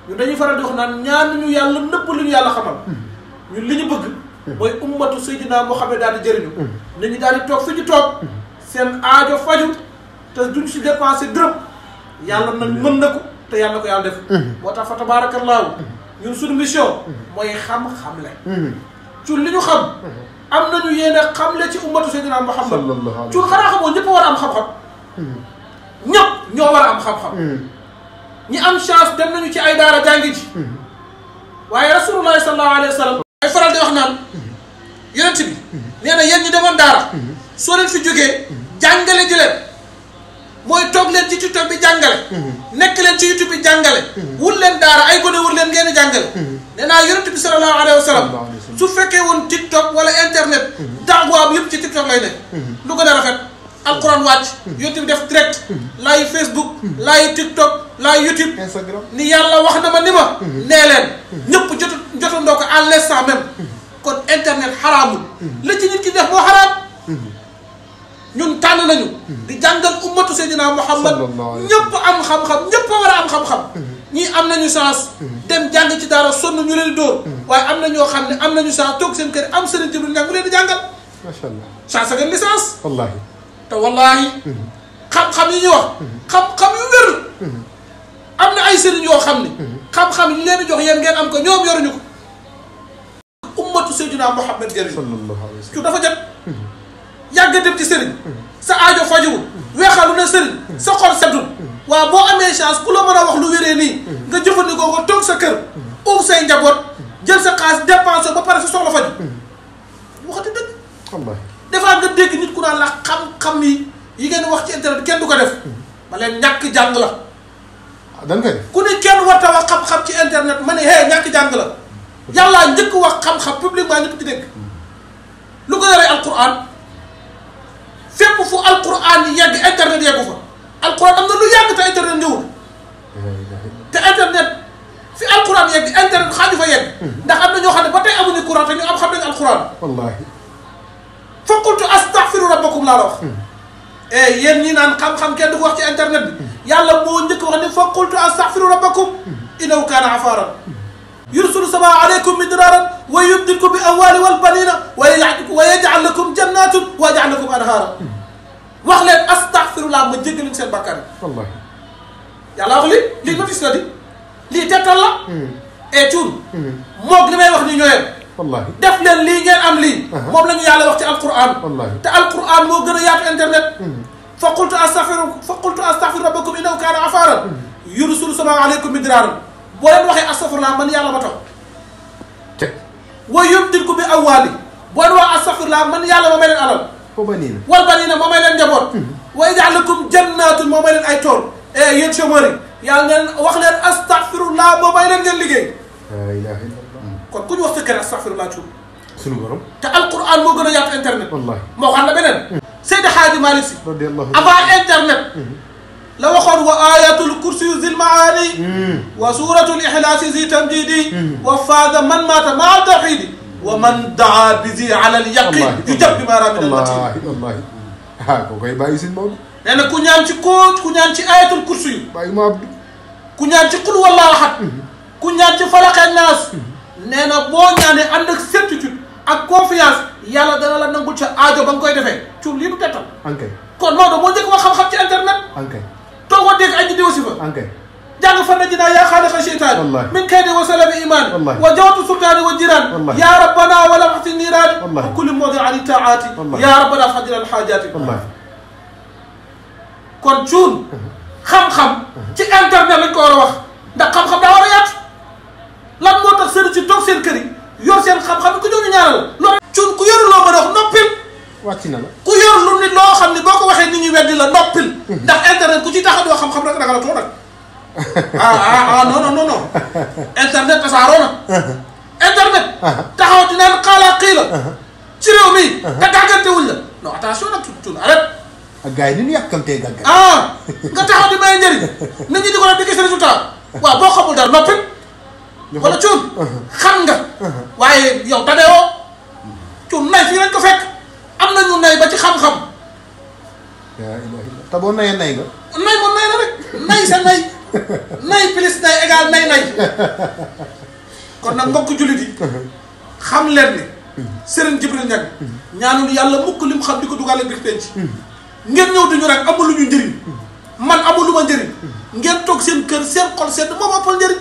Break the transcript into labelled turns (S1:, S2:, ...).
S1: ñu dañuy faral di wax naan ñaan ñu yàlla nëpp li ñu yàlla xamal ñun li ñu bëgg mooy ummatu Seydina Muhammad daal di jëriñu nit ñi daal di toog fi ñu toog seen aajo faju te duñ si dépensé dërëm yàlla nag mën na ko te yàlla ko yàlla def moo tax fa tabaarakallaahu ñun suñu mission mooy xam-xamle cun li ñu xam am nañu yéene xamle ci ummatu Seydina Muhammad cun xanaa xamoo ñëpp war a am xam-xam ñëpp ñoo war a am xam-xam ñi am chance dem nañu ci ay daara jàngi ji waaye rasulullahi sallallahu alayhi wa sallam ay faral di wax naan yonent bi nee na yéen ñi demoon daara soo leen fi jógee jàngale ji leen mooy toog leen ci TikTok bi jàngale nekk leen ci YouTube bi jàngale wut leen daara ay gone wut leen ngeen di jàngale nee naa yonent bi sallallahu alayhi wa sallam su fekkee woon TikTok wala internet daawa bi yëpp ci TikTok lay nekk lu gën a rafet alquran wàcc yonent bi def direct laay Facebook laay TikTok laay YouTube
S2: Instagram
S1: ni yàlla wax na ma ni ma nee leen ñëpp jotandoo ko à l'instant même kon internet xaraamul la ci nit ki def moo xaraam ñun tànn nañu di jàngal ummatu Seydina Muhammad ñëpp am xam-xam ñëpp war a am xam-xam ñii am nañu chance dem jàng ci daara sonn ñu leen di dóor waaye am na ñoo xam ne am nañu chance toog seen kër am sëriñ Jibril Niang mu leen di jàngal
S2: macha allah
S1: chance ak licence
S2: wallahi
S1: te wallahi xam-xam yi ñuy wax xam-xam yu wér am na ay sëriñ yoo xam ne xam-xam yi leen di jox yéen ngeen am ko ñoom yoruñu ko ummatu Seydina Muhammad jëriñ
S2: sallallahu alayhi wa
S1: cu dafa jot yàgg dem ci sëriñ sa aajo fajuwul weexalu na sëriñ sa xol seddul waaw boo amee chance ku la mën a wax lu wéree nii nga jëfandikoo ko toog sa kër uuf say njaboot jël sa xaalis dépensé ba pare sa soxla faju waxati dëgg
S2: wallahi
S1: defaa nga dégg nit ku naan la xam-xam yi ngeen wax ci internet kenn du ko def ma leen ñàkk jàng la
S2: dañ koy def
S1: ku ne kenn warta wax xam-xam ci internet ma ne hee ñàkk jàng la yàllaa njëkk wax xam-xam publiquement ñëpp ci dégg lu ko yoree alquran fépp fu alquran yi yegg internet yeggu fa alquran am na lu yàgg te internet ñëwul te internet fi alquran yegg internet xaaju fa yegg ndax am na ñoo xam ne ba tey amuñu courant te ñu am xam nañu alquran
S2: wallahi
S1: fa qultu astaghfiru rabbakum laa la wax yéen ñi naan xam-xam kenn du ko wax ci internet bi yàlla moo njëkk wax ne fa qultu astaghfiru rabbakum innahu kaana ghaffaaran yursilu samaa alaykum midraaran wa yumdidkum bi amwaali wal baniina wa yaj'al lakum jannaatin wa yaj'al lakum anhaaran wax leen astaghfirullah ma jéggal leen seen bàkkaar
S2: wallahi
S1: yàlla wax lii notice la di lii tettal la cuun moog li may wax ni ñooyem
S2: wallahi
S1: def leen lii ngeen am lii moom la ñu yàlla wax ci alquran
S2: wallahi
S1: te alquran moo gën a yaatu internet fa qultu astaghfiru rabbakum innahu kaana ghaffaaran yursilu samaa alaykum midraaran boo leen waxee astaghfirullah man yàlla ma tax wa yumdidkum bi amwaali boo leen wax astaghfirullah man yàlla ma may leen alal wal baniina moo may leen njaboot wa yaj'al lakum jannaatin moo may leen ay tool yéen chômeurs yi yàlla ngeen wax leen astaghfirullah moo may leen ngeen liggéey
S2: la ilaha illallah
S1: kon ku ñu wax fekk astaghfirullah ci
S2: sunu borom
S1: te alquran moo gën a yaatu internet
S2: wallahi
S1: moo xam ne beneen Seydi Hadji Malick Sy
S2: radiyallahu
S1: avant internet la waxoon wa ayatul kursi zil maani wa suratul ihlasi zi tamjidi wa faada man maata maa tawhidi wa man daa bi zi ala al yaqin yu jab bi maara min al matin
S2: wallahi ko koy bàyyi sin Maodo
S1: nee na ku ñaan ci ku ñaan ci ayatul kursi yu
S2: bàyyi ma abdu
S1: ku ñaan ci qul wallahu ahad ku ñaan ci falaq ak naas nee na boo ñaanee ànd ak certitude ak confiance yàlla dana la nangul ca aajo ba nga koy defee cuur lii du tettal
S2: ankay
S1: kon Maodo moo njëkk wax xam-xam ci internet
S2: ankay
S1: toogoo dégg ay vidéo si fa
S2: ankay
S1: jàng fan najinaa yaa xaaliqa sheytaan min kaydi wa salami iman wa jawatu sultaani wa jiraan ya rabbana wa lamati niiraani wa kulli mawdi ani taati ya rabbana fadil al xaajaati kon cuun xam-xam ci internet lañ ko war a wax ndax xam-xam daa war a yaatu lan moo tax sëriñ si toog seen kër yi yor seen xam-xam ku ñëw ñu ñaanal loolu cuun ku yoru loo mën a wax noppil
S2: wàcc na la
S1: ku yor lu nit loo xam ni boo ko waxee nit ñi weddi la noppil ndax internet ku ci tax a doo xam-xam rek danga la too nag non internet tasaaroo na internet taxaw di naan xaalaa xii la ci réew mi te gàggante wuñ la non attention nag cuun arrête
S2: ak gars yi ni ñu yàkkamtee gàggal
S1: nga taxaw di may njëriñ nit ñi di ko def di gis résultat waaw boo xamul dara noppil wala cuun xam nga waaye yow tadewoo cuun nay fii lañ ko fekk am nañu nay ba ci xam-xam
S2: te boo nayee nay nga
S1: nay moom nay la rek nay sa nay nay plus nay égal nay kon nag mbokk jullit yi xam leen ne Serigne Djibril Niang ñaanul yàlla mukk lim xam di ko dugaale biir penc ngeen ñëw duñu rek amul lu ñu njëriñ man amul lu ma njëriñ ngeen toog seen kër seen xol sedd moom appal njëriñ